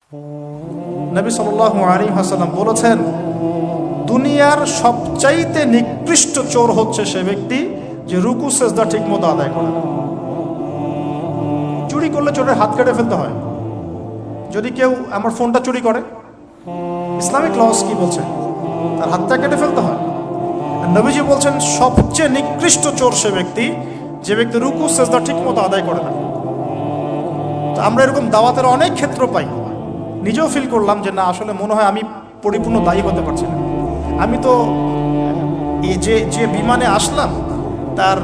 নবী সাল্লাল্লাহু আলাইহি ওয়াসাল্লাম বলেছেন, দুনিয়ার সবচাইতে নিকৃষ্ট চোর হচ্ছে সে ব্যক্তি যে রুকু সেজদা ঠিক মতো আদায় করে না। চুরি করলে চোরের হাত কেটে ফেলতে হয়। যদি কেউ আমার ফোনটা চুরি করে, ইসলামিক লস কি বলছে? তার হাতটা কেটে ফেলতে হয়। আর নবীজি বলছেন সবচেয়ে নিকৃষ্ট চোর সে ব্যক্তি যে ব্যক্তি রুকু সেজদা ঠিক মতো আদায় করে না। তো আমরা এরকম দাওয়াতের অনেক ক্ষেত্র পাই। নিজেও ফিল করলাম যে না, আসলে মনে হয় আমি পরিপূর্ণ দায়ী হতে পারছি না। আমি তো এই যে বিমানে আসলাম তার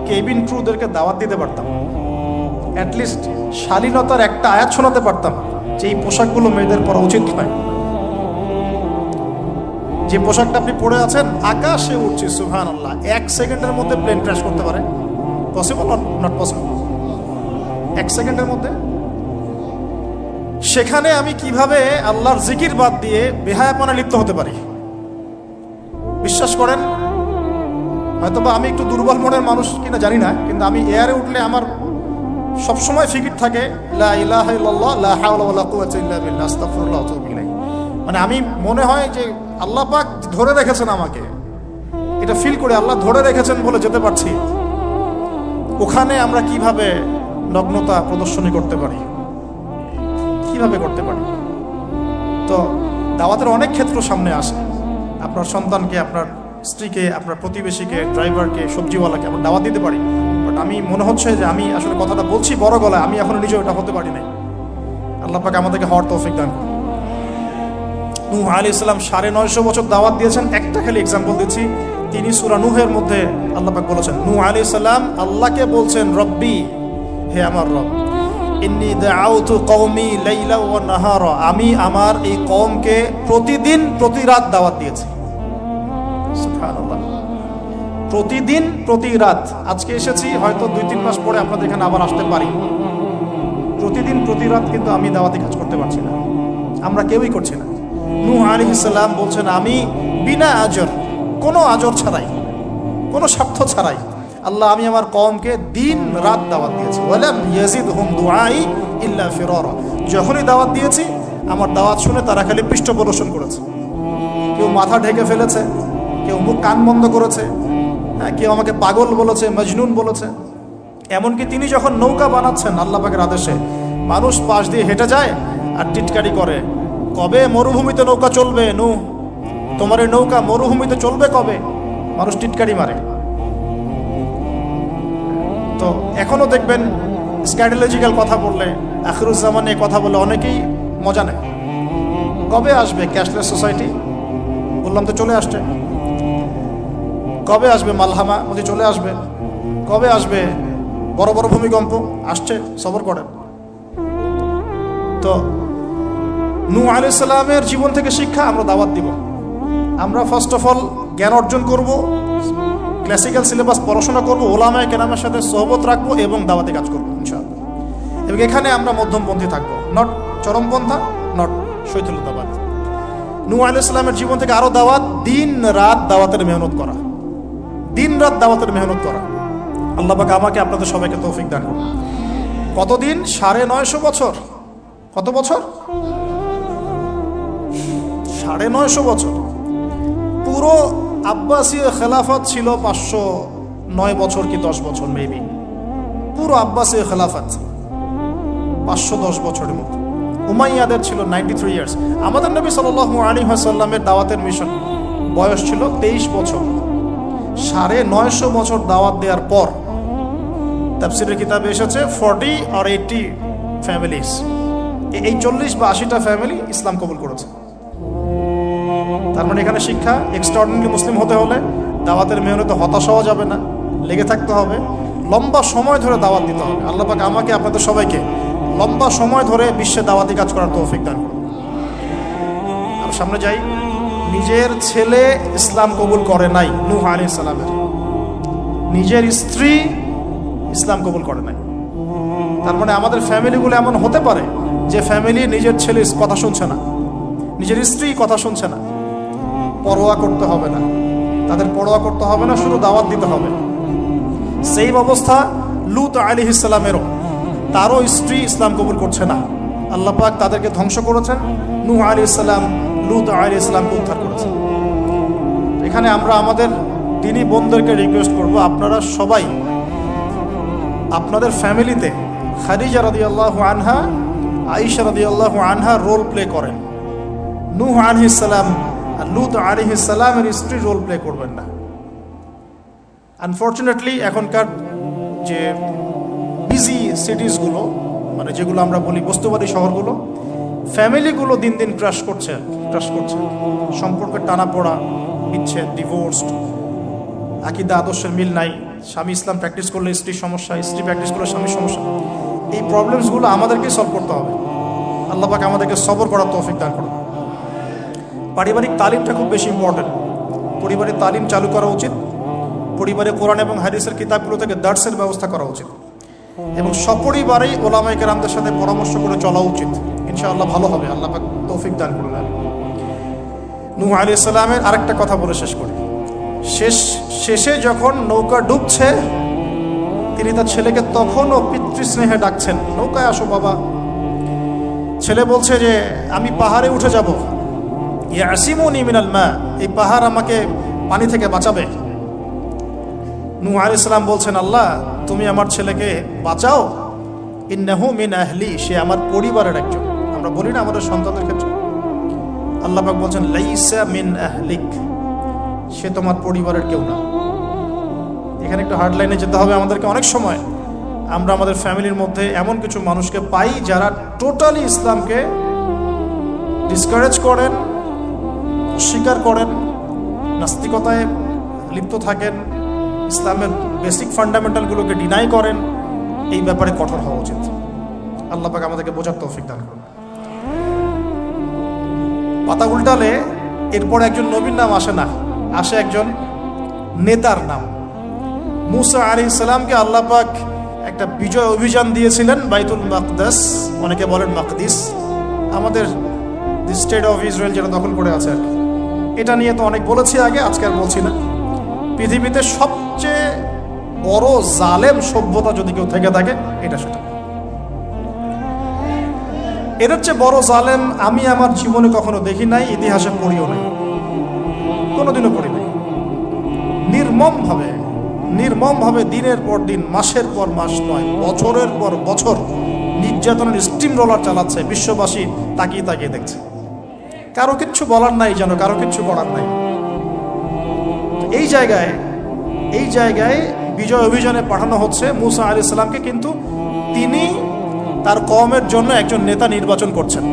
কেবিন ক্রুদেরকে দাওয়াত দিতে পারতাম, অ্যাটলিস্ট শালীনতার একটা আয়াত শোনাতে পারতাম যে এই পোশাকগুলো মেয়েদের পরা উচিত নয়। যে পোশাকটা আপনি পরে আছেন, আকাশে উঠছে, সুবহানাল্লাহ, 1 সেকেন্ডের মধ্যে প্লেন ক্র্যাশ করতে পারে। পসিবল? Not possible. 1 সেকেন্ডের মধ্যে। সেখানে আমি কিভাবে আল্লাহর জিকির বাদ দিয়ে বেহায়াপনা লিপ্ত হতে পারি? বিশ্বাস করেন, হয়তোবা আমি একটু দুর্বল মনের মানুষ কিনা জানি না, কিন্তু আমি এয়ারে উঠলে আমার সবসময় ফিকির থাকে লা ইলাহা ইল্লাল্লাহ লা হাওলা ওয়ালা কুওয়াতা ইল্লা বিল্লাহ আস্তাগফিরুল্লাহ ওয়া আতুবু ইলাইহি। মানে আমি মনে হয় যে আল্লাহ পাক ধরে রেখেছেন আমাকে, এটা ফিল করে আল্লাহ ধরে রেখেছেন বলে যেতে পারছি। ওখানে আমরা কিভাবে নগ্নতা প্রদর্শনী করতে পারি, কিভাবে করতে পারি? তো দাওয়াতের অনেক ক্ষেত্র সামনে আসে। আপনার সন্তানকে, আপনার স্ত্রীকে, আপনার প্রতিবেশীকে, ড্রাইভারকে, সবজিওয়ালাকে আমরা দাওয়াত দিতে পারি। বাট আমি মনে হচ্ছে যে আমি আসলে কথাটা বলছি বড় গলায়, আমি এখনো নিজেও এটা হতে পারি নাই। আল্লাহ পাক আমাদেরকে হওয়ার তৌফিক দান করুন। নূহ আলাইহিস সালাম 950 বছর দাওয়াত দিয়েছেন। একটা খালি এক্সাম্পল দিচ্ছি। তিনি সূরা নূহের মধ্যে আল্লাহ পাক বলেছেন, নূহ আলাইহিস সালাম আল্লাহকে বলছেন, রব্বি, হে আমার রব, ইন্নী দাআউতু কওমি লাইলা ওয়া নাহারা, আমি আমার এই কওমকে প্রতিদিন প্রতি রাত দাওয়াত দিয়েছি। সুবহানাল্লাহ, প্রতিদিন প্রতি রাত। আজকে এসেছি, হয়তো 2-3 মাস পরে আপনাদের এখানে আবার আসতে পারি। প্রতিদিন প্রতি রাত কিন্তু আমি দাওয়াতি কাজ করতে পারছি না, আমরা কেউই করছি না। নূহ আলাইহিস সালাম বলছেন, আমি বিনা আজর, কোনো আজর ছাড়াই, কোনো স্বার্থ ছাড়াই, আল্লাহ, আমি আমার কওমকে দিন রাত দাওয়াত দিয়েছি। ওয়ালাম ইয়াজিদহুম দুআই ইল্লা ফিরারা। যখনই দাওয়াত দিয়েছি, আমার দাওয়াত শুনে তারা খালি পৃষ্ঠ প্রদর্শন করেছে। কেউ মাথা ঢেকে ফেলেছে, কেউ মুখ কান বন্ধ করেছে, কেউ আমাকে পাগল বলেছে, মজনুন বলেছে। এমনকি তিনি যখন নৌকা বানাচ্ছেন আল্লাহ পাকের আদেশে, মানুষ পাশ দিয়ে হেঁটে যায় আর টিটকারি করে, কবে মরুভূমিতে নৌকা চলবে? নূহ, তোমার এই নৌকা মরুভূমিতে চলবে কবে? মানুষ টিটকারি মারে। তো এখনো দেখবেন স্ক্যাটোলজিক্যাল কথা বললে, আখিরুজ্জামানে কথা বলে অনেকেই মজা নেয়। কবে আসবে ক্যাশলেস সোসাইটি? বললাম তো চলে আসছে। কবে আসবে মালহামা? বলছি চলে আসবে। কবে আসবে বড় বড় ভূমিকম্প? আসছে, সবর করেন। তো নূহ আলাইহিস সালামের জীবন থেকে শিক্ষা আমরা দাওয়াত দিব। আমরা ফার্স্ট অফ অল জ্ঞান অর্জন করব, ক্লাসিক্যাল সিলেবাস পড়াশোনা করব, ওলামায়ে কেরামের সাথে সোহবত রাখবো এবং দাওয়াতি কাজ করবো ইনশাআল্লাহ। এবং এখানে আমরা মধ্যমপন্থী থাকবো, নট চরমপন্থা, নট শৈথিলতাবাদ। নূহ আলাইহিস সালামের জীবন থেকে আরো দাওয়াত, দিন রাত দাওয়াতের মেহনত করা, দিন রাত দাওয়াতের মেহনত করা। আল্লাহ পাক আমাকে আপনাদের সবাইকে তৌফিক দান করুন। কতদিন? 950 বছর। কত বছর? 950 বছর। পুরো আব্বাসীয় খেলাফত ছিল 509 বছর কি 10 বছর মেবি। পুরো আব্বাসীয় খেলাফত 510 বছরের মতো। উমাইয়াদের ছিল 93 ইয়ার্স। আমাদের নবী সাল্লাল্লাহু আলাইহি ওয়াসাল্লামের দাওয়াতের মিশন বয়স ছিল 23 বছর। 950 বছর দাওয়াত দেওয়ার পর তাফসীরের কিতাবে এসেছে 40 or 80 ফ্যামিলিজ, এই 40 বা 80টা ফ্যামিলি ইসলাম কবুল করেছে। তার মানে এখানে শিক্ষা, এক্সট্রাঅর্ডিনারি মুসলিম হতে হলে দাওয়াতের মেহনতে হতাশ হওয়া যাবে না, লেগে থাকতে হবে, লম্বা সময় ধরে দাওয়াত দিতে হবে। আল্লাহ পাক আমাকে আপনাদের সবাইকে লম্বা সময় ধরে বিশ্বে দাওয়াতি কাজ করার তৌফিক দান করুন। আর সামনে যাই। নিজের ছেলে ইসলাম কবুল করে নাই নূহ আলাইহিস সালামের, নিজের স্ত্রী ইসলাম কবুল করে নাই। তার মানে আমাদের ফ্যামিলিগুলো এমন হতে পারে যে ফ্যামিলি নিজের ছেলে কথা শুনছে না, নিজের স্ত্রী কথা শুনছে না। পরোয়া করতে হবে না, তাদের পরোয়া করতে হবে না, শুধু দাওয়াত দিতে হবে। সেই অবস্থা লূত আলাইহিস সালামেরও, তারও স্ত্রী ইসলাম কবুল করছে না। আল্লাহ পাক তাদেরকে ধ্বংস করেছেন, নূহ আলাইহিস সালাম লূত আলাইহিস সালামকে উদ্ধার করেছেন। এখানে আমরা আমাদের দিনী বোনদেরকে রিকোয়েস্ট করব, আপনারা সবাই আপনাদের ফ্যামিলিতে খাদিজা রাদিয়াল্লাহু আনহা, আয়েশা রাদিয়াল্লাহু আনহা রোল প্লে করেন। নূহ আলাইহিস সালাম আর লূত আলাইহিস সালামের স্ত্রী রোল প্লে করবেন না। আনফর্চুনেটলি এখনকার যে বিজি সিটিসগুলো, মানে যেগুলো আমরা বলি বস্তুবাদী শহরগুলো, ফ্যামিলিগুলো দিন দিন ক্রাশ করছে। সম্পর্কের টানাপোড়া, বিচ্ছেদ, ডিভোর্সড, আকীদা আদর্শের মিল নাই, স্বামী ইসলাম প্র্যাকটিস করলে স্ত্রীর সমস্যা, স্ত্রী প্র্যাকটিস করলে স্বামীর সমস্যা। এই প্রবলেমসগুলো আমাদেরকেই সলভ করতে হবে। আল্লাহ পাক আমাদেরকে সবর করার তৌফিক দান করুন। পারিবারিক তালিমটা খুব বেশি ইম্পর্টেন্ট। পরিবারের তালিম চালু করা উচিত। পরিবারে কোরআন এবং হাদিসের কিতাবগুলো থেকে দার্সের ব্যবস্থা করা উচিত এবং সপরিবারেই ওলামায়ে কেরামদের সাথে পরামর্শ করে চলা উচিত। ইনশাআল্লাহ ভালো হবে। আল্লাহ পাক তৌফিক দান করুন। নূহ আলাইহিস সালামের আরেকটা কথা বলে শেষ করি। শেষে যখন নৌকা ডুবছে, তিনি তার ছেলেকে তখনও পিতৃস্নেহে ডাকছেন, নৌকায় আসো বাবা। ছেলে বলছে যে আমি পাহাড়ে উঠে যাব, ইয়াসিমুনি মিনাল মা, এই পাহাড় আমাকে পানি থেকে বাঁচাবে। নূহ আলাইহিস সালাম বলছেন, আল্লাহ তুমি আমার ছেলেকে বাঁচাও, ইন্নাহু মিন আহলি, সে আমার পরিবারের একজন। আমরা বলি না আমাদের সন্তানদের ক্ষেত্রে, আল্লাহ পাক বলছেন লাইসা মিন আহলিক, সে তোমার পরিবারের কেউ না। এখানে একটু হার্ড লাইনে যেতে হবে আমাদেরকে। অনেক সময় আমরা আমাদের ফ্যামিলির মধ্যে এমন কিছু মানুষকে পাই যারা টোটালি ইসলামকে ডিসকারেজ করেন, অস্বীকার করেন, নাস্তিকতায় লিপ্ত থাকেন, ইসলামের বেসিক ফান্ডামেন্টালগুলোকে ডিনাই করেন। এই ব্যাপারে কঠোর হওয়া উচিত। আল্লাহ পাক আমাদেরকে বোঝার তৌফিক দান করুন। পাতা উল্টালে এরপর একজন নবীর নাম আসে না, আসে একজন নেতার নাম। মুসা আলাইহিস সালামকে আল্লাহ পাক একটা বিজয় অভিযান দিয়েছিলেন বাইতুল মাকদাস, অনেকে বলেন মাকদিস, আমাদের দি স্টেট অফ ইসরায়েল যেটা দখল করে আছে আর কি। এটা নিয়ে তো অনেক বলেছি আগে, আজকে আর বলছি না। পৃথিবীতে সবচেয়ে বড় জালেম সভ্যতা যদি কেউ থেকে থাকে, এটা সেটা। এর চেয়ে বড় জালেম আমি আমার জীবনে কখনো দেখি নাই, ইতিহাসে পড়িও নাই, কোনোদিনও পড়ি নাই। নির্মমভাবে দিনের পর দিন, মাসের পর মাস নয়, বছরের পর বছর নির্যাতনের স্টিম রোলার চালাচ্ছে। বিশ্ববাসী তাকিয়ে তাকিয়ে দেখছে, কারো কিচ্ছু বলার নাই, যেন কারো কিচ্ছু করার নাই। এই জায়গায় বিজয় অভিযানে পাঠানো হচ্ছে মুসা আলাইহিস সালামকে, কিন্তু তিনি তার কওমের জন্য একজন নেতা নির্বাচন করছেন।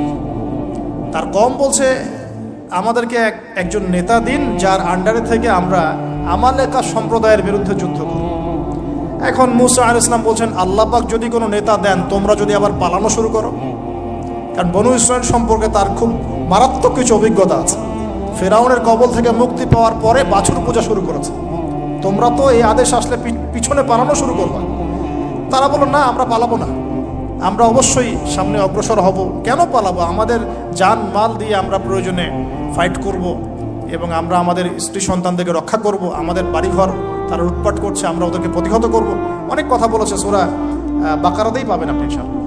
তার কওম বলছে আমাদেরকে একজন নেতা দিন, যার আন্ডারে থেকে আমরা আমালেকা সম্প্রদায়ের বিরুদ্ধে যুদ্ধ করব। এখন মুসা আলাইহিস সালাম বলছেন, আল্লাহ পাক যদি কোনো নেতা দেন, তোমরা যদি আবার পালানো শুরু করো। কারণ বনু ইসরায়েল সম্পর্কে তার খুব মারাত্মক কিছু অভিজ্ঞতা আছে। ফেরাউনের কবল থেকে মুক্তি পাওয়ার পরে বাছুর পূজা শুরু করেছে। তোমরা তো এই আদেশ আসলে পিছনে পালানো শুরু করবা। তারা বলল, না আমরা পালাবো না, আমরা অবশ্যই সামনে অগ্রসর হব। কেন পালাবো? আমাদের জান মাল দিয়ে আমরা প্রয়োজনে ফাইট করব এবং আমরা আমাদের স্ত্রী সন্তানদেরকে রক্ষা করব। আমাদের বাড়িঘর তারা লুটপাট করছে, আমরা ওদেরকে প্রতিহত করব। অনেক কথা বলেছে, সূরা বাকারাতেই পাবেন আপনি ইনশাআল্লাহ।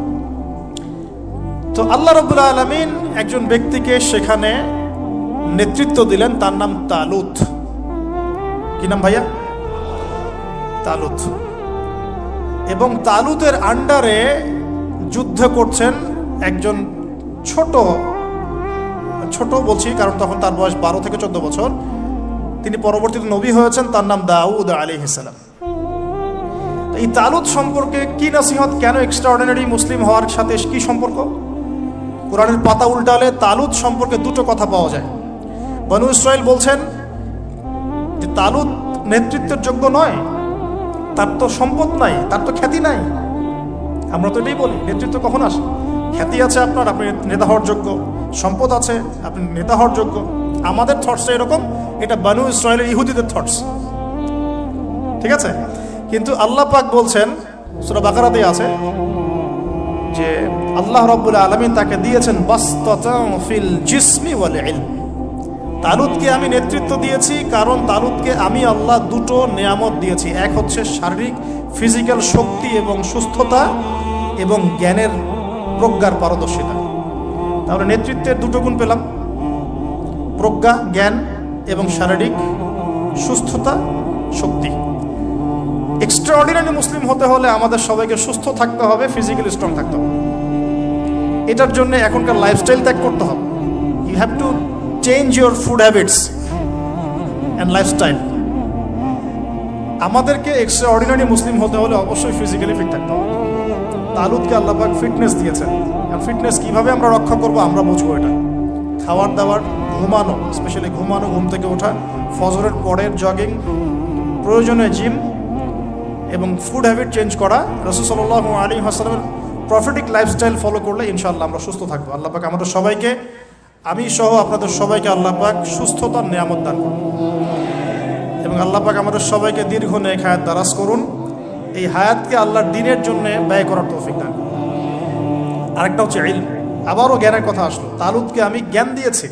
তো আল্লাহ রাব্বুল আলামিন একজন ব্যক্তিকে সেখানে নেতৃত্ব দিলেন, তার নাম তালুত। কি নাম ভাইয়া? তালুত। এবং তালুতের আন্ডারে যুদ্ধ করছেন একজন ছোট বলছি কারণ তখন তার বয়স 12 থেকে 14 বছর। তিনি পরবর্তীতে নবী হয়েছেন, তার নাম দাউদ আলাইহিস সালাম। এই তালুত সম্পর্কে কি নসিহত, কেন এক্সট্রাঅর্ডিনারি মুসলিম হওয়ার সাথে কি সম্পর্ক? কোরআনের পাতা উল্টালে তালুত সম্পর্কে দুটো কথা পাওয়া যায়। বনু ইসরাইল বলছেন যে তালুত নেতৃত্বের যোগ্য নয়, তার তো সম্পদ নাই, তার তো খ্যাতি নাই। আমরা তো এটাই বলি, নেতৃত্ব কখন আসে? খ্যাতি আছে আপনার, আপনি নেতা হওয়ার যোগ্য, সম্পদ আছে, আপনি নেতা হওয়ার যোগ্য। আমাদের থটসটা এরকম, এটা বনু ইসরায়েলের ইহুদিদের থটস, ঠিক আছে? কিন্তু আল্লাহ পাক বলছেন, সূরা বাকারাতে আছে যে আল্লাহ রাব্বুল আলামিন তাকে দিয়েছেন বাসতাতান ফিল জিসমি ওয়াল ইলম। তালুতকে আমি নেতৃত্ব দিয়েছি কারণ তালুতকে আমি আল্লাহ দুটো নিয়ামত দিয়েছি। এক হচ্ছে শারীরিক ফিজিক্যাল শক্তি এবং সুস্থতা এবং জ্ঞানের প্রজ্ঞার পারদর্শিতা। তাহলে নেতৃত্বের দুটো গুণ পেলাম, প্রজ্ঞা, জ্ঞান এবং শারীরিক সুস্থতা, শক্তি। এক্সট্রাঅর্ডিনারি মুসলিম হতে হলে আমাদের সবাইকে সুস্থ থাকতে হবে, ফিজিক্যালি স্ট্রং থাকতে হবে। এটার জন্য এখনকার লাইফস্টাইল ত্যাগ করতে হবে। You have to change your food habits and lifestyle. আমাদেরকে এক্সট্রাঅর্ডিনারি মুসলিম হতে হলে অবশ্যই ফিজিক্যালি ফিট থাকতে হবে। তালুতকে আল্লাহ পাক ফিটনেস দিয়েছেন, আর ফিটনেস কীভাবে আমরা রক্ষা করবো আমরা বুঝবো। এটা খাওয়ার দাওয়ার, ঘুমানো, স্পেশালি ঘুমানো, ঘুম থেকে ওঠা, ফজরের পরের জগিং, প্রয়োজনে জিম এবং ফুড হ্যাবিট চেঞ্জ করা। রাসূল সাল্লাল্লাহু আলাইহি ওয়াসাল্লামের প্রফেটিক লাইফস্টাইল ফলো করলে ইনশাআল্লাহ আমরা সুস্থ থাকবো। আল্লাহ পাক আমাদের সবাইকে, আমি সহ আপনাদের সবাইকে আল্লাহ পাক সুস্থতার নিয়ামত দান করুন এবং আল্লাহ পাক আমাদের সবাইকে দীর্ঘ নেক হায়াত দারাজ করুন। এই হায়াতকে আল্লাহর দ্বীনের জন্য ব্যয় করার তৌফিক দান করুন। আরেকটা হচ্ছে ইলম, আবারও জ্ঞানের কথা আসলো। তালুতকে আমি জ্ঞান দিয়েছি।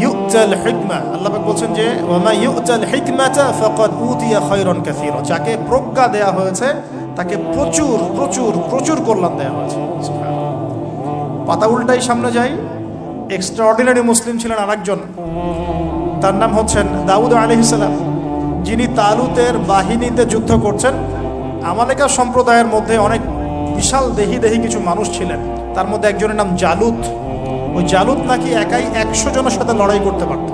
ইউতাল হিকমা, আল্লাহ পাক বলছেন যে ওয়ামা ইউতাল হিকমাতা ফাকাদ উতিয়া খায়রান কাসীরা, যাকে প্রজ্ঞা দেয়া হয়েছে তাকে প্রচুর প্রচুর প্রচুর কল্যাণ দেওয়া হয়েছে। পাতা উল্টাই সামনে যাই, এক্সট্রাঅর্ডিনারি মুসলিম ছিলেন আরেকজন, তার নাম হচ্ছেন দাউদ আলাইহিস সালাম, যিনি তালুতের বাহিনীতে যুদ্ধ করছেন। আমালেকা সম্প্রদায়ের মধ্যে অনেক বিশাল দেহি কিছু মানুষ ছিলেন, তার মধ্যে একজনের নাম জালুত। ওই জালুত নাকি একাই 100 জনের সাথে লড়াই করতে পারত।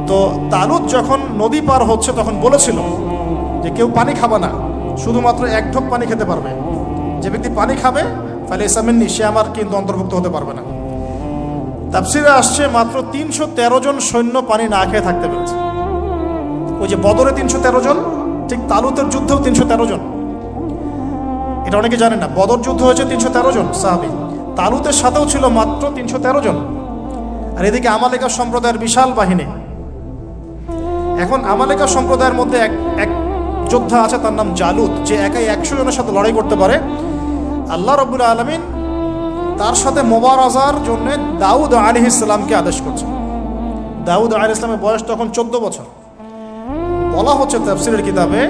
তো তালুত যখন নদী পার হচ্ছে তখন বলেছিল যে কেউ পানি খাবে না, শুধুমাত্র 1 ঢোক পানি খেতে পারবে। যে ব্যক্তি পানি খাবে ফালাইসা মিন্নি, সে আমার কিন্তু অন্তর্ভুক্ত হতে পারবে না। তাফসিরে আসছে মাত্র 313 জন সৈন্য পানি না খেয়ে থাকতে পেরেছে। ওই যে বদরে 313 জন, ঠিক তালুতের যুদ্ধেও 313 জন। এটা অনেকে জানেন না, বদর যুদ্ধ হয়েছে 313 জন সাহাবী, তালুতের সাথেও ছিল মাত্র 313 জন। আর এদিকে আমালেকা সম্প্রদায়ের বিশাল বাহিনী। এখন আমালেকা সম্প্রদায়ের মধ্যে এক যোদ্ধা আছে, তার নাম জালুত, যে একাই 100 জনের সাথে লড়াই করতে পারে। আল্লাহ রাব্বুল আলামিন তার সাথে মোবারাজার জন্য দাউদ আলাইহিস সালামকে আদেশ করছেন। দাউদ আলাইহিস সালামের বয়স তখন 14 বছর। বলা হচ্ছে তাফসীরের কিতাবে,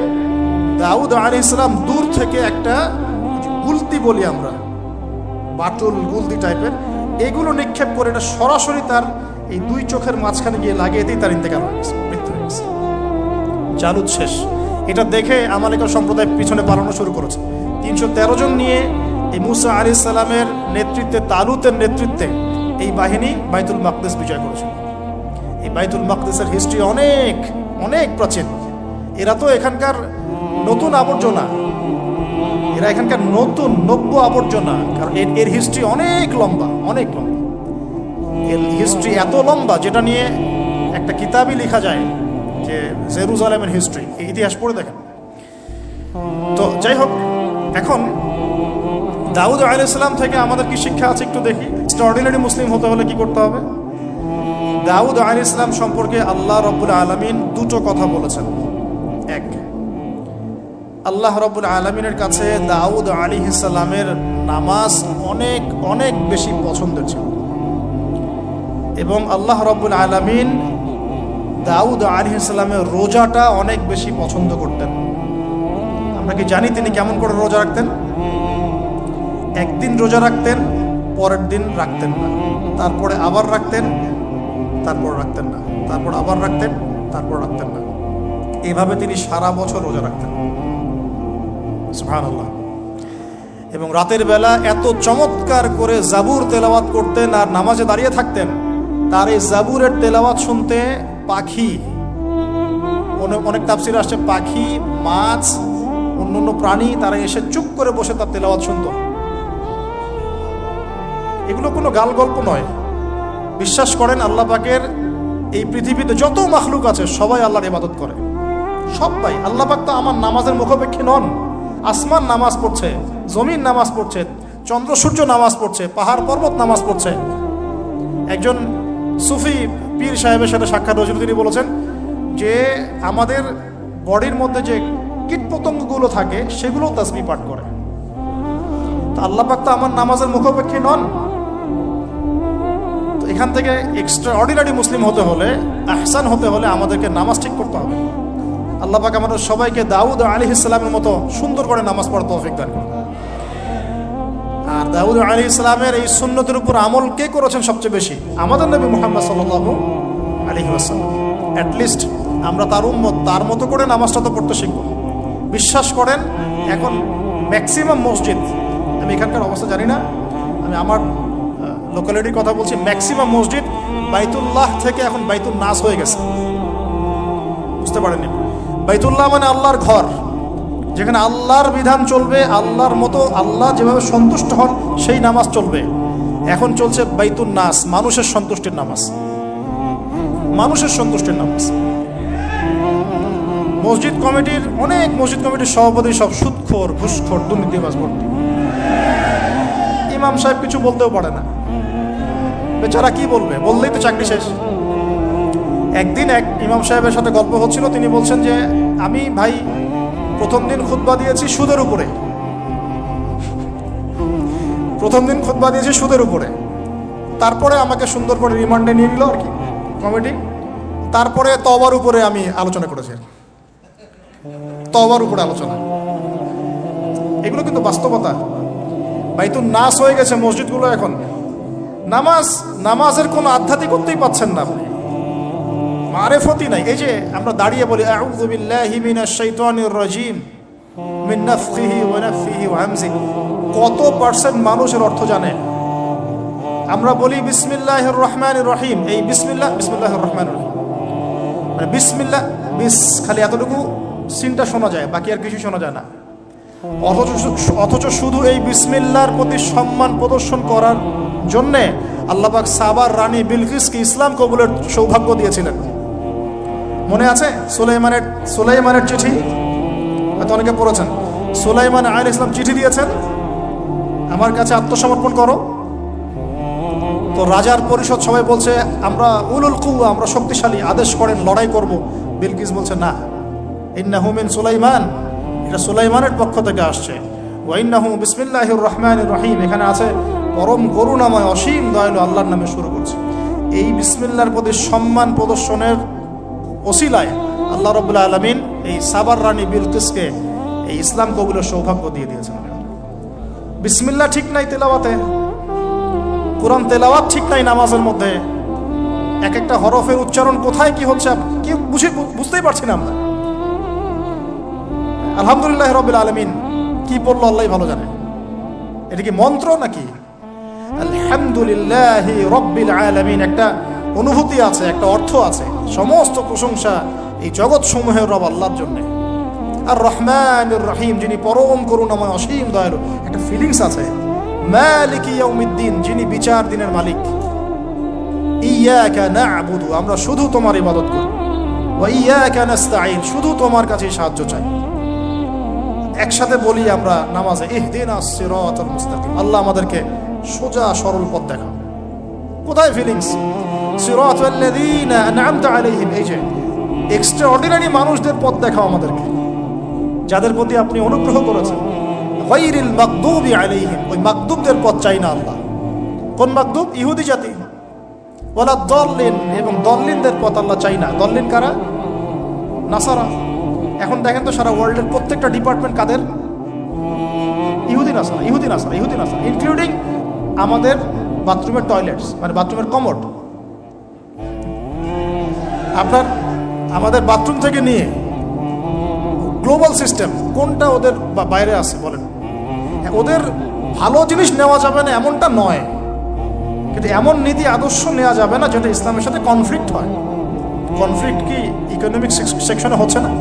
দাউদ আলাইহিস সালাম দূর থেকে একটা গুলতি বলি আমরা, বাটুল গুলতি টাইপের, এগুলো নিক্ষেপ করে এটা সরাসরি তার এই 2 চোখের মাঝখানে গিয়ে লাগিয়ে দিয়ে তার ইন্তেকাল হয়ে গেছে, মৃত্যু হয়ে গেছে। জালুত শেষ। এটা দেখে আমালেকা সম্প্রদায় পিছনে পালানো শুরু করেছে। 313 জন নিয়ে এই মুসা আলাইহিস সালামের নেতৃত্বে, তালুতের নেতৃত্বে এই বাহিনী বাইতুল মাকদিস বিজয় করেছিল। এই বাইতুল মাকদিসের হিস্ট্রি অনেক অনেক প্রাচীন। এরা তো এখানকার নতুন আবর্জনা, এরা এখানকার নতুন নব্য আবর্জনা, কারণ এর হিস্ট্রি অনেক লম্বা, অনেক লম্বা। এর হিস্ট্রি এত লম্বা যেটা নিয়ে একটা কিতাবই লেখা যায়, যে জেরুজালেমের হিস্ট্রি, এই ইতিহাস পড়ে দেখেন। তো যাই হোক, এখন দাউদ আলাইহিস সালাম থেকে আমাদের কি শিক্ষা আছে একটু দেখি। এক্সট্রাঅর্ডিনারি মুসলিম হতে হলে কি করতে হবে? দাউদ আলাইহিস সালাম সম্পর্কে আল্লাহ রাব্বুল আলামিন 2টো কথা বলেছেন। এক, আল্লাহ রাব্বুল আলামিনের কাছে দাউদ আলাইহিস সালামের নামাজ অনেক অনেক বেশি পছন্দের ছিল এবং আল্লাহ রাব্বুল আলামিন দাউদ আলাইহিস সালামের রোজাটা অনেক বেশি পছন্দ করতেন। আমরা কি জানি তিনি কেমন করে রোজা রাখতেন? একদিন রোজা রাখতেন, পরের দিন রাখতেন না, তারপরে আবার রাখতেন, তারপর রাখতেন না, তারপর আবার রাখতেন, তারপর রাখতেন না। এভাবে তিনি সারা বছর রোজা রাখতেন, সুবহানাল্লাহ। এবং রাতের বেলা এত চমৎকার করে জাবুর তেলাওয়াত করতেন আর নামাজে দাঁড়িয়ে থাকতেন। তার এই জাবুরের তেলাওয়াত শুনতে পাখি, অনেক তাফসীরে আসছে পাখি, মাছ, অন্যান্য প্রাণী, তারা এসে চুপ করে বসে তার তেলাওয়াত শুনত। এগুলো কোনো গাল গল্প নয়। বিশ্বাস করেন আল্লাহ পাকের এই পৃথিবীতে যত মাখলুক আছে সবাই আল্লাহর ইবাদত করে, সবাই। আল্লাহ পাক তো আমার নামাজের মুখাপেক্ষী নন। আসমান নামাজ পড়ছে, জমিন নামাজ পড়ছে, চন্দ্র সূর্য নামাজ পড়ছে, পাহাড় পর্বত নামাজ পড়ছে। একজন সুফি পীর সাহেবের সাথে সাক্ষাৎ হয়েছিল, তিনি বলেছেন যে আমাদের বডির মধ্যে যে কীটপতঙ্গগুলো থাকে সেগুলোও তাসবিহ পাঠ করে। তো আল্লাহ পাক তো আমার নামাজের মুখাপেক্ষী নন। তো এখান থেকে এক্সট্রাঅর্ডিনারি মুসলিম হতে হলে, আহসান হতে হলে আমাদেরকে নামাজ ঠিক করতে হবে। আল্লাহ পাক আমাদের সবাইকে দাউদ আলাইহিস সালামের মতো সুন্দর করে নামাজ পড়ার তৌফিক দান করুন। আর দাউদ আলাইহিস সালামের এই সুন্নতের উপর আমল কে করেছেন সবচেয়ে বেশি? আমাদের নবী মুহাম্মদ সাল্লাল্লাহু আলাইহি ওয়াসাল্লাম। অ্যাট লিস্ট আমরা তার উম্মত, তার মতো করে নামাজটা তো পড়তে শিখব। বিশ্বাস করেন এখন ম্যাক্সিমাম মসজিদ, আমি এখানকার অবস্থা জানি না, আমি আমার লোকালিটির কথা বলছি, ম্যাক্সিমাম মসজিদ বাইতুল্লাহ থেকে এখন বাইতুল নাস হয়ে গেছে। বুঝতে পারেননি? বাইতুল্লাহ মানে আল্লাহর ঘর, যেখানে আল্লাহর বিধান চলবে, আল্লাহর মতো আল্লাহ যেভাবে সন্তুষ্ট হন সেই নামাজ চলবে। এখন চলছে বাইতুল নাস, মানুষের সন্তুষ্টির নামাজ, মানুষের সন্তুষ্টির নামাজ। মসজিদ কমিটির, অনেক মসজিদ কমিটির সভাপতি সব সুদখোর, ঘুষখোর, দুর্নীতিবাজ ভর্তি। ইমাম সাহেব কিছু বলতেও পারে না, বেচারা কি বলবে, বললেই তো চাকরি শেষ। একদিন এক ইমাম সাহেবের সাথে গল্প হচ্ছিল, তিনি বলছেন যে আমি ভাই প্রথম দিন খুতবা দিয়েছি সুদের উপরে, প্রথম দিন খুতবা দিয়েছি সুদের উপরে, তারপরে আমাকে সুন্দর করে রিমান্ডে নিয়ে নিল আর কি কমিটি, তারপরে তওবার উপরে আমি আলোচনা করেছি, তওবার উপরে আলোচনা। এগুলো কিন্তু বাস্তবতা। বাইতুল নাস হয়ে গেছে মসজিদগুলো এখন। নামাজের কোনো আধ্যাত্মিকতাই পাচ্ছেন না আপনি, মারেফতি নাই। এই যে আমরা দাঁড়িয়ে বলি আউযু বিল্লাহি মিনাশ শাইতানির রাজিম মিন নাফখিহি ওয়া নাফসিহি ওয়া হামজিহি, কত পার্সেন্ট মানুষের অর্থ জানে? আমরা বলি বিসমিল্লাহির রহমানির রহিম, এই বিসমিল্লাহির রহমানির রহিম মানে বিসমিল্লাহ, খালি এতটুকু সিনটা শোনা যায়, বাকি আর কিছু শোনা যায় না। অথচ শুধু এই বিসমিল্লাহর প্রতি সম্মান প্রদর্শন করার জন্যে আল্লাহ পাক সাবার রানী বিলকিসকে ইসলাম কবুলের সৌভাগ্য দিয়েছিলেন। মনে আছে সুলাইমানের চিঠি? হয়তো অনেকে পড়েছেন। সুলাইমান আলাইহিস সালাম চিঠি দিয়েছেন, আমার কাছে আত্মসমর্পণ করো। তো রাজার পরিষদ সবাই বলছে আমরা উলুল কুওয়া, আমরা শক্তিশালী, আদেশ করেন লড়াই করব। বিলকিস বলছে না, ইন্নাহু মিন সুলাইমান, এটা সুলাইমানের পক্ষ থেকে আসছে। ওয়া ইন্নাহু বিসমিল্লাহির রহমানির রহিম, এখানে আছে পরম করুণাময় অসীম দয়ালু আল্লাহর নামে শুরু করছে। এই বিসমিল্লাহর প্রতি সম্মান প্রদর্শনের ওসিলায় আল্লাহ রাব্বুল আলামিন এই সাবার রানী বিলকিসকে এই ইসলাম কবুলের সৌভাগ্য দিয়ে দিয়েছেন। বিসমিল্লাহ ঠিক নাই তেলাওয়াতে, কোরআন তেলাওয়াত ঠিক নাই নামাজের মধ্যে, এক একটা হরফের উচ্চারণ কোথায় কি হচ্ছে কি বুঝতেই পারছি না আমরা। আলহামদুলিল্লাহ রাব্বিল আলামিন কি পড়লো আল্লাহই ভালো জানে। এটা কি মন্ত্র নাকি? আলহামদুলিল্লাহি রাব্বিল আলামিন একটা অনুভূতি আছে, একটা অর্থ আছে। সমস্ত প্রশংসা এই জগৎ সমূহের রব আল্লাহর জন্য। আর রহমানির রহিম, যিনি পরম করুণাময় অসীম দয়ালু, একটা ফিলিংস আছে। মালিকি ইয়াউমিদ্দিন, যিনি বিচার দিনের মালিক। ইয়াকা না'বুদু, আমরা শুধু তোমার ইবাদত করি। ওয়া ইয়াকা নাস্তাঈন, শুধু তোমার কাছে সাহায্য চাই। একসাথে বলি আমরা নামাজে ইহদিনাস সিরাতাল মুস্তাকিম, আল্লাহ আমাদেরকে সোজা সরল পথ দেখাও। কোথায় ফিলিংস? সিরাতাল্লাযীনা আন'আমতা আলাইহিম, এই যে এক্সট্রাঅর্ডিনারি মানুষদের পথ দেখাও আমাদেরকে, যাদের প্রতি আপনি অনুগ্রহ করেছেন। গায়রিল মাগদুবি আলাইহিম, ওই মাগদুবদের পথ চাই না আল্লাহ। কোন মাগদুব? ইহুদি জাতি। ওয়ালা দাল্লিন, এবং দল্লিনদের পথ আল্লাহ চাই না। দল্লিন কারা? নাসারা। এখন দেখেন তো সারা ওয়ার্ল্ডের প্রত্যেকটা ডিপার্টমেন্ট কাদের? ইহুদি নাসারা, ইহুদি নাসারা, ইহুদি নাসারা, ইনক্লুডিং আমাদের বাথরুমের টয়লেটস, মানে বাথরুমের কমোড। আপনার আমাদের বাথরুম থেকে নিয়ে গ্লোবাল সিস্টেম কোনটা ওদের বাইরে আছে বলেন? ওদের ভালো জিনিস নেওয়া যাবে না এমনটা নয়, কিন্তু এমন নীতি আদর্শ নেওয়া যাবে না যেটা ইসলামের সাথে কনফ্লিক্ট হয়। কনফ্লিক্ট কি ইকোনমিক সেকশনে হচ্ছে না?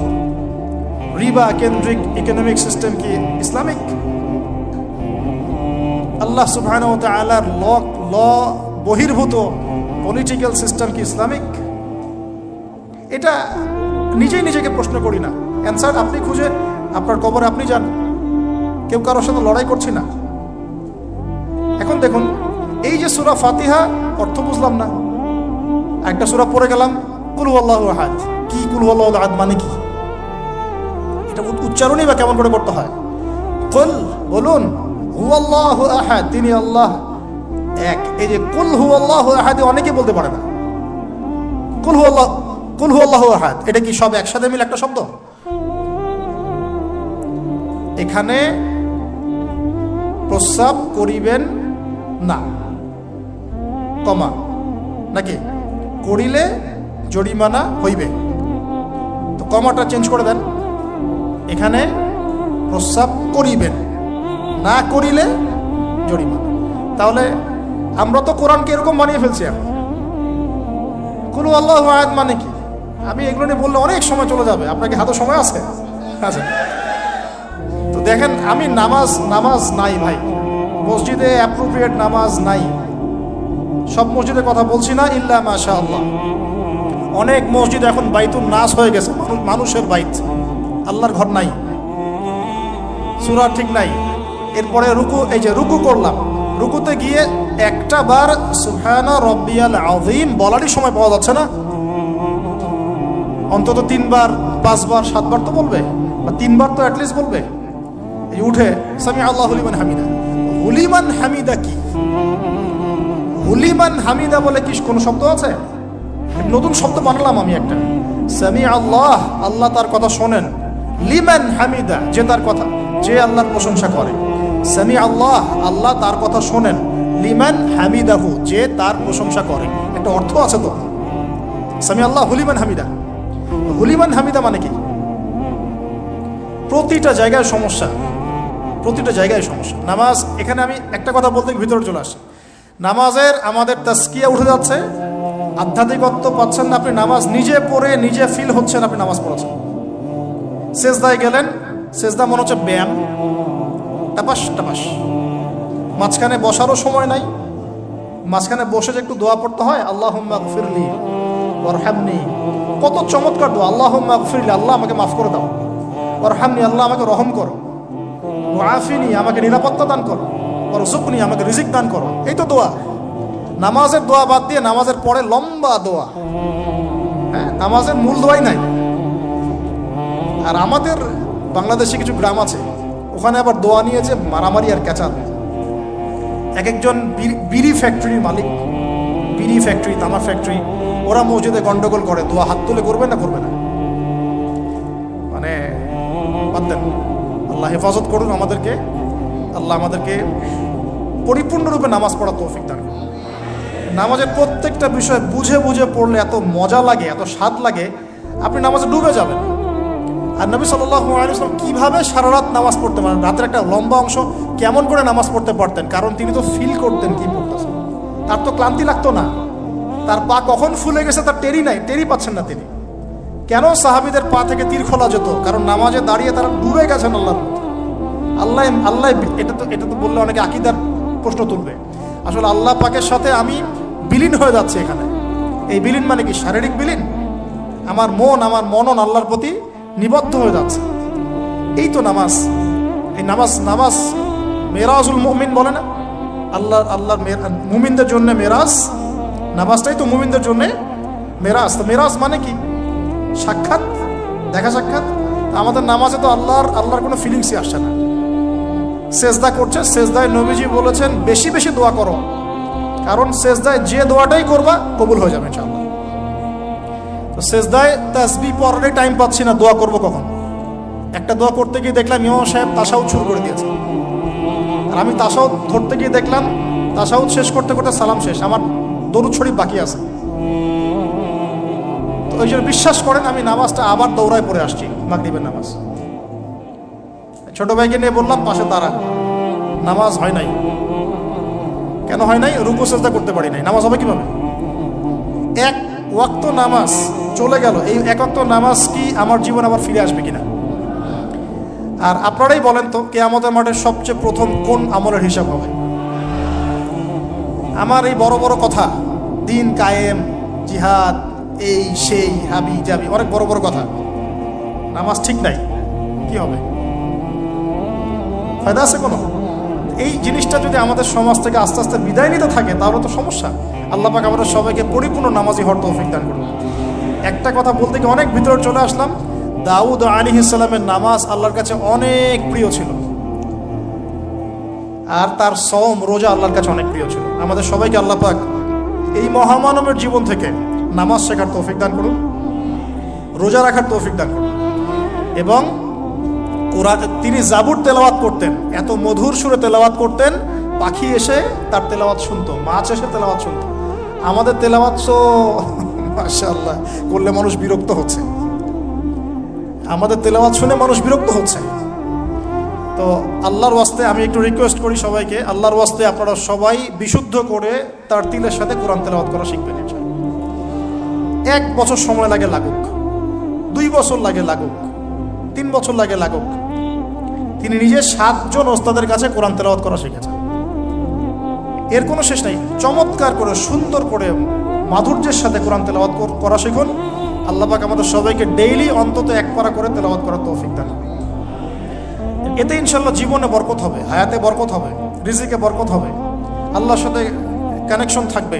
রিবা কেন্দ্রিক ইকোনমিক সিস্টেম কি ইসলামিক? আল্লাহ সুবহানাহু ওয়া তাআলার ল বহির্ভূত পলিটিক্যাল সিস্টেম কি ইসলামিক? এটা নিজেই নিজেকে প্রশ্ন করি না, অ্যান্সার আপনি খুঁজে আপনার কবরে আপনি যান। কেউ কারোর সাথে লড়াই করছি না। এখন দেখুন, এই যে সূরা ফাতিহা অর্থ বুঝলাম না, একটা সূরা পড়ে গেলাম কুল হুয়াল্লাহু আহাদ। কি কুল হুয়াল্লাহু আহাদ মানে কি? এটা উচ্চারণই বা কেমন করে করতে হয়? কুল, বলুন, হুয়াল্লাহু আহাদ, তিনি আল্লাহ এক। এই যে কুল হুয়াল্লাহু আহাদ অনেকেই বলতে পারে না। কুল হুয়াল্লাহু আহাদ, এটা কি সব একসাথে মিলে একটা শব্দ? এখানে প্রস্রাব করিবেন না, কমা, নাকি করিলে জরিমানা হইবে। তো কমাটা চেঞ্জ করে দেন, এখানে প্রস্রাব করিবেন, না করিলে জরিমানা। তাহলে আমরা তো কোরআনকে এরকম বানিয়ে ফেলছি এখন। কুল আল্লাহু আহাদ মানে কি? আমি এগুলো নিয়ে বললে অনেক সময় চলে যাবে, আপনাকে হাতে সময় আছে? আচ্ছা, তো দেখেন, আমি নামাজ নাই ভাই, মসজিদে অ্যাপ্রোপ্রিয়েট নামাজ নাই। সব মসজিদের কথা বলছি না, ইল্লা মাশাআল্লাহ। অনেক মসজিদ এখন বাইতুন নাস হয়ে গেছে, মানুষের বাইত, আল্লাহর ঘর নাই, সূরা ঠিক নাই। এরপরে রুকু, এই যে রুকু করলাম, রুকুতে গিয়ে একটা বার সুবহানা রাব্বিয়াল আযীম বলারই সময় পাওয়া যাচ্ছে না। অন্তত 3 বার 5 বার 7 বার তো বলবে, বা 3 বার তো অ্যাটলিস্ট বলবে। এই উঠে সামি আল্লাহু লিমান হামিদা, হুলিমান হামিদা কি? হুলিমান হামিদা বলে কি কোনো শব্দ আছে? নতুন শব্দ বানালাম আমি একটা। সামি আল্লাহ, আল্লাহ তার কথা শোনেন। লিমান হামিদা, যে তার কথা, যে আল্লাহর প্রশংসা করে। সামি আল্লাহ, আল্লাহ তার কথা শোনেন। লিমান হামিদাহু, যে তার প্রশংসা করে। একটা অর্থ আছে তো, সামি আল্লাহ হুলিমান হামিদা। হুলিমান হামিদা মানে কি? প্রতিটা জায়গায় সমস্যা, প্রতিটা জায়গায় সমস্যা। নামাজ, এখানে আমি একটা কথা বলতে ভিতরে চলে আসি। নামাজের আমাদের তাসকিয়া উঠে যাচ্ছে, আধ্যাত্মিকত্ব পাচ্ছেন না। আপনি নামাজ নিজে পড়ে নিজে ফিল হচ্ছেন আপনি নামাজ পড়েছেন। সেজদায় গেলেন, সেজদা মনে হচ্ছে ব্যায়াম, টাপাস টাপাস। মাঝখানে বসারও সময় নাই, মাঝখানে বসে যে একটু দোয়া পড়তে হয়, আল্লাহুম্মা গফিরলি ওয়ারহামনি, কত চমৎকার দোয়া। আল্লাহুম্মা গফিরলি, আল্লাহ আমাকে মাফ করে দাও। ওয়ারহামনি, আল্লাহ আমাকে রহম করো। ওয়াফিনি, আমাকে নিরাপত্তা দান করো। ওয়ারযুকনি, আমাকে রিজিক দান করো। এই তো দোয়া। নামাজের দোয়া বাদ দিয়ে নামাজের পরে লম্বা দোয়া। হ্যাঁ, নামাজের মূল দোয়াই নাই। আর আমাদের বাংলাদেশে কিছু গ্রাম আছে, ওখানে আবার দোয়া নিয়ে যে মারামারি আর ক্যাচাল। এক একজন বিড়ি ফ্যাক্টরির মালিক, বিড়ি ফ্যাক্টরি, তামাক ফ্যাক্টরি, ওরা মসজিদে গন্ডগোল করে, দোয়া হাত তুলে করবে না করবে না, মানে বাদ দেন। আল্লাহ হেফাজত করুন আমাদেরকে, আল্লাহ আমাদেরকে পরিপূর্ণরূপে নামাজ পড়া তৌফিক দান করুন। নামাজের প্রত্যেকটা বিষয় বুঝে বুঝে পড়লে এত মজা লাগে, এত স্বাদ লাগে, আপনি নামাজে ডুবে যাবেন। আর নবী সাল্লাল্লাহু আলাইহি ওয়াসাল্লাম কিভাবে সারা রাত নামাজ পড়তে পারেন, রাতের একটা লম্বা অংশ কেমন করে নামাজ পড়তে পারতেন? কারণ তিনি তো ফিল করতেন কি পড়তেছেন। তার তো ক্লান্তি লাগতো না, তার পা কখন ফুলে গেছে তার টেরি পাচ্ছেন না তিনি। কেন সাহাবীদের পা থেকে তীর খোলা যেত? কারণ নামাজে দাঁড়িয়ে তারা ডুবে গেছেন আল্লাহর মধ্যে। আল্লাহ এটা তো বললে অনেকে আকীদার প্রশ্ন তুলবে। আসলে আল্লাহ পাকের সাথে আমি বিলীন হয়ে যাচ্ছে এখানে। এই বিলীন মানে কি? শারীরিক বিলীন। আমার মনন আল্লাহর প্রতি নিবদ্ধ হয়ে যাচ্ছে। এই তো নামাজ। এই নামাজ মেরাজুল মুমিন বলে না, আল্লাহর মুমিনদের জন্য মেরাজ। নামাজটাই তো মুমিনদের জন্য মেরাজ। তো মেরাজ মানে কি? সাক্ষাৎ, দেখা সাক্ষাৎ। আমাদের নামাজে তো আল্লাহর কোনো ফিলিংসই আসছে না। সেজদা করছে, সেজদায় নবীজি বলেছেন বেশি বেশি দোয়া করো, কারণ সেজদায় যে দোয়াটাই করবা কবুল হয়ে যাবে ইনশাআল্লাহ। তো সেজদায় তাসবিহ পড়ারই টাইম পাচ্ছি না, দোয়া করবো কখন? একটা দোয়া করতে গিয়ে দেখলাম ইমাম সাহেব তাশাহুদ শুরু করে দিয়েছে, আর আমি তাশাহুদ ধরতে গিয়ে দেখলাম তাশাহুদ শেষ করতে করতে সালাম শেষ, আমার দরুদ শরীফ বাকি আছে। তো ওই জন্য বিশ্বাস করেন আমি নামাজটা আবার দৌড়ায় পড়ে আসছি, মাগরিবের নামাজ। ছোট ভাইকে নিয়ে বললাম পাশে দাঁড়া, নামাজ হয় নাই। কেন হয় নাই? রুকু সেজদা করতে পারি নাই। নামাজ হবে কিভাবে? এক ওয়াক্ত নামাজ চলে গেল, এই এক ওয়াক্ত নামাজ কি আমার জীবন আবার ফিরে আসবে কিনা? আর আপনারাই বলেন তো, কিয়ামতের মাঠে সবচেয়ে প্রথম কোন আমলের হিসাব হবে? আমার এই বড় বড় কথা, দিন কায়েম, জিহাদ, এই সেই, হাবি জাবি, অনেক বড় বড় কথা, নামাজ ঠিক নাই, কি হবে? ফায়দা আছে কোনো? এই জিনিসটা যদি আমাদের সমাজ থেকে আস্তে আস্তে বিদায় নিতে থাকে তাহলে তো সমস্যা। আল্লাহ পাক আমাদের সবাইকে পরিপূর্ণ নামাজি হওয়ার তৌফিক দান করুন। একটা কথা বলতে গিয়ে অনেক ভিতরে চলে আসলাম। দাউদ আলাইহিস সালামের নামাজ আল্লাহর কাছে অনেক প্রিয় ছিল, আর তার সওম রোজা আল্লাহর কাছে অনেক প্রিয় ছিল। আমাদের সবাইকে আল্লাহ পাক এই মহামানবের জীবন থেকে নামাজ শেখার তৌফিক দান করুন, রোজা রাখার তৌফিক দান করুন, এবং কোরআন, তিনি জাবুর তেলাওয়াত করতেন, এত মধুর সুরে তেলাওয়াত করতেন, পাখি এসে তার তেলাওয়াত শুনতো, মাছ এসে তেলাওয়াত শুনতো। আমাদের তেলাওয়াত তো মাশাআল্লাহ করলে মানুষ বিরক্ত হচ্ছে, আমাদের তেলাওয়াত শুনে মানুষ বিরক্ত হচ্ছে। তো আল্লাহর ওয়াস্তে আমি একটু রিকোয়েস্ট করি সবাইকে, আল্লাহর ওয়াস্তে আপনারা সবাই বিশুদ্ধ করে তার তিলের সাথে কোরআন তেলাওয়াত করা শিখবেন। 1 বছর সময় লাগে লাগুক, 2 বছর লাগে লাগুক, 3 বছর লাগে লাগুক, তিনি নিজে 7 জন ওস্তাদের কাছে কোরআন তেলাওয়াত করা শিখেছেন। এর কোনো শেষ নাই। চমৎকার করে সুন্দর করে মাধুর্যের সাথে কোরআন তেলাওয়াত করা শিখুন। আল্লাহ পাক আমাদের সবাইকে ডেইলি অন্তত 1 পারা করে তেলাওয়াত করার তৌফিক দান। এতে ইনশাল্লাহ জীবনে বরকত হবে, হায়াতে বরকত হবে, রিজিকে বরকত হবে, আল্লাহর সাথে কানেকশন থাকবে,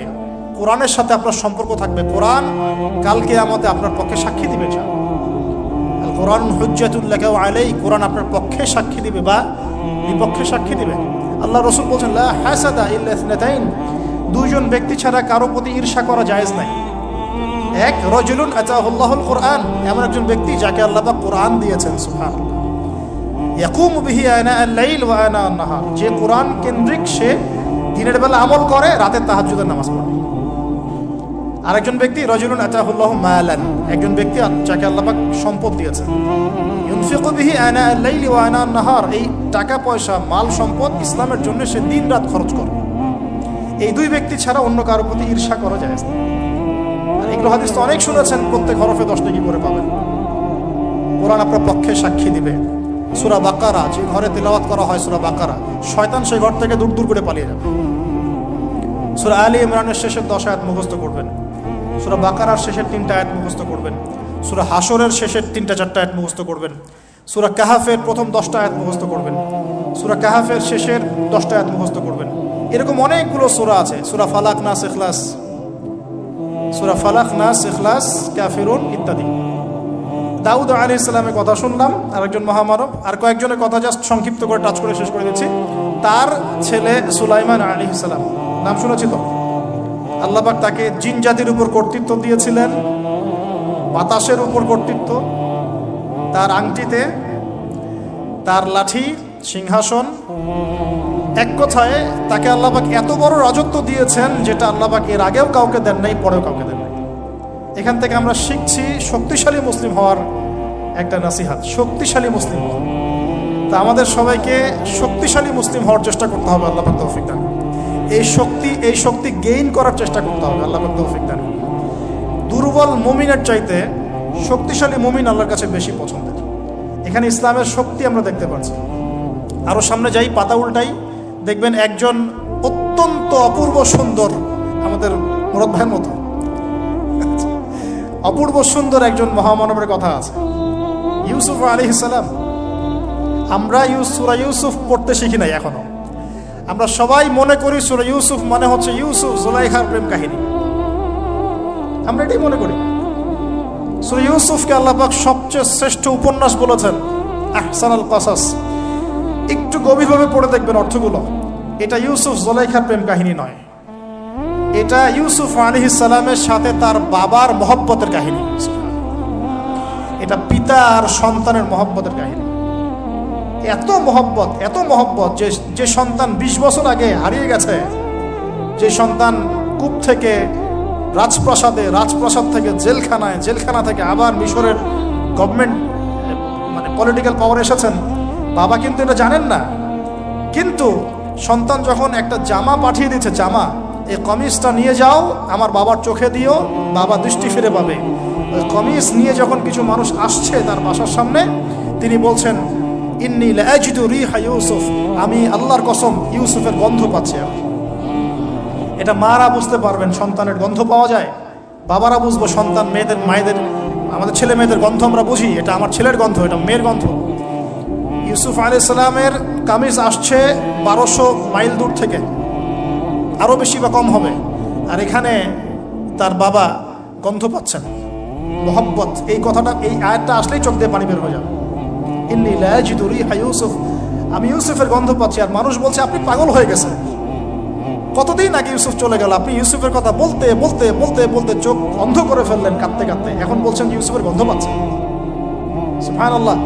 কোরআনের সাথে আপনার সম্পর্ক থাকবে। কোরআন কালকে আমাদের আপনার পক্ষে সাক্ষী দিবে। আল কোরআন হুজ্জাতুল লাকা ওয়া আলাইহি, কোরআন আপনার পক্ষে সাক্ষী দিবে বা বিপক্ষে সাক্ষী দিবে। আল্লাহ রাসূল বলেন লা হাসাদা ইল্লা ইসনাতাইন, 2 জন ব্যক্তি ছাড়া কারো প্রতি ঈর্ষা করা জায়েজ নাই। 1 রাজুলুন আতাহুল্লাহুল কোরআন, এমন একজন ব্যক্তি যাকে আল্লাহ পাক কোরআন দিয়েছেন, সুবহানাল্লাহ। ইয়াকুমু বিহি আনা আল-লাইল ওয়া আনা আন-নাহার, যে কোরআন কেন্দ্রিক, সে দিনের বেলা আমল করে, রাতে তাহাজ্জুদের নামাজ পড়ে। আরেকজন ব্যক্তি রাজুলুন আতাহুল্লাহু মালান, একজন ব্যক্তি যাকে আল্লাহ পাক সম্পদ দিয়েছেন, ইউনফিকু বিহি আনা আল-লাইল ওয়া আনা আন-নাহার, এই টাকা পয়সা মাল সম্পদ ইসলামের জন্য সে দিন রাত খরচ করে। এই 2 ব্যক্তি ছাড়া অন্য কারো প্রতি ঈর্ষা করা যায় না। আর এগুলো হাদিস তো অনেক শুনেছেন, প্রত্যেক হরফে 10 নেকি করে পাবেন। কোরআন আপনার পক্ষে সাক্ষী দিবে। সূরা বাকারা, যে ঘরে তেলাওয়াত করা হয় সূরা বাকারা, শয়তান সেই ঘর থেকে দূর দূর করে পালিয়ে যাবে। সূরা আলী ইমরানের শেষের 10 আয়াত মুখস্থ করবেন, সূরা বাকারার শেষের 3টা আয়াত মুখস্থ করবেন, সূরা হাশরের শেষের 3টা-4টা আয়াত মুখস্থ করবেন, সূরা কাহাফের প্রথম 10টা আয়াত মুখস্থ করবেন, সূরা কাহাফের শেষের 10টা আয়াত মুখস্থ করবেন। এরকম অনেকগুলো সূরা আছে, সূরা ফালাক, নাস, ইখলাস, সূরা ফালাক, নাস, ইখলাস, কাফিরুন ইত্যাদি। দাউদ আলাইহিস সালামের কথা শুনলাম, আরেকজন মহামানব। আর কয়েকজনের কথা জাস্ট সংক্ষিপ্ত করে টাচ করে শেষ করে দিচ্ছি। তার ছেলে সুলাইমান আলাইহিস সালাম, নাম শুনেছি তো? আল্লাহ পাক তাকে জিন জাতির উপর কর্তৃত্ব দিয়েছিলেন, বাতাসের উপর কর্তৃত্ব, তার আংটিতে, তার লাঠি, সিংহাসন, এক কথায় তাকে আল্লাহ পাক এত বড় রাজত্ব দিয়েছেন যেটা আল্লাহ পাক এর আগেও কাউকে দেন নাই, পরেও কাউকে দেন নাই। এখান থেকে আমরা শিখছি শক্তিশালী মুসলিম হওয়ার একটা নসিহত, শক্তিশালী মুসলিম হওয়া। তা আমাদের সবাইকে শক্তিশালী মুসলিম হওয়ার চেষ্টা করতে হবে, আল্লাহ পাক তৌফিক দান। এই শক্তি গেইন করার চেষ্টা করতে হবে, আল্লাহ পাক তৌফিক দান। দুর্বল মুমিনের চাইতে শক্তিশালী মুমিন আল্লাহর কাছে বেশি পছন্দের। এখানে ইসলামের শক্তি আমরা দেখতে পাচ্ছি। আরো সামনে যাই, পাতা উল্টাই, দেখবেন একজন অত্যন্ত অপূর্ব সুন্দর, আমাদের মুরাদ ভাইয়ের মতো অপূর্ব সুন্দর একজন মহামানবের কথা আছে, ইউসুফ আলাইহিস সালাম। আমরা সূরা ইউসুফ পড়তে শিখি নাই এখনো। আমরা সবাই মনে করি সূরা ইউসুফ মানে হচ্ছে ইউসুফ জুলাইখার প্রেম কাহিনী, আমরা এটাই মনে করি। সূরা ইউসুফকে আল্লাহ পাক সবচেয়ে শ্রেষ্ঠ উপন্যাস বলেছেন, আহসানুল কাসাস। একটু গভীরভাবে পড়ে দেখবেন অর্থগুলো। এটা ইউসুফ জুলাইখার প্রেম কাহিনী নয়, এটা ইউসুফ আলাইহিস সালামের সাথে তার বাবার মহব্বতের কাহিনী। এটা পিতা আর সন্তানের মহব্বতের কাহিনী। এত মহব্বত যে সন্তান 20 বছর আগে হারিয়ে গেছে, যে সন্তান কূপ থেকে রাজপ্রাসাদে, রাজপ্রাসাদ থেকে জেলখানায়, জেলখানা থেকে আবার মিশরের গভর্নমেন্ট মানে পলিটিক্যাল পাওয়ার এসেছেন। বাবা কিন্তু এটা জানেন না, কিন্তু সন্তান যখন একটা জামা পাঠিয়ে দিচ্ছে, জামা, এই কমিজটা নিয়ে যাও, আমার বাবার চোখে দিও, বাবা দৃষ্টি ফিরে পাবে। ওই কমিজ নিয়ে যখন কিছু মানুষ আসছে তার বাসার সামনে, তিনি বলছেন, ইন্নী লাআজিদু রিহা ইউসুফ, আমি আল্লাহর কসম ইউসুফের গন্ধ পাচ্ছি। এটা মারা বুঝতে পারবেন, সন্তানের গন্ধ পাওয়া যায়। বাবারা বুঝবো, সন্তান, মায়েদের, আমাদের ছেলে মেয়েদের গন্ধ আমরা বুঝি, এটা আমার ছেলের গন্ধ, এটা মেয়ের গন্ধ। ইউসুফ আলাইহিস সালামের কামিজ আসছে 1200 মাইল দূর থেকে, আরো বেশি বা কম হবে। আর এখানে তার বাবা গন্ধ পাচ্ছেন, মোহব্বত। এই কথাটা, এই আয়াতটা আসলেই চোখ দিয়ে পানি বের হয়ে যাবে। ইন্নী লাআজিদু রিহা ইউসুফ, আমি ইউসুফের গন্ধ পাচ্ছি। আর মানুষ বলছে আপনি পাগল হয়ে গেছেন, কতদিন আগে ইউসুফ চলে গেল, আপনি ইউসুফের কথা বলতে বলতে বলতে বলতে চোখ অন্ধ করে ফেললেন কাঁদতে কাঁদতে, এখন বলছেন ইউসুফের গন্ধ পাচ্ছেন। সুবহানাল্লাহ।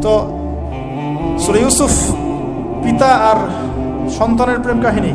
তো সূরা ইউসুফ পিতা আর সন্তানের প্রেম কাহিনী।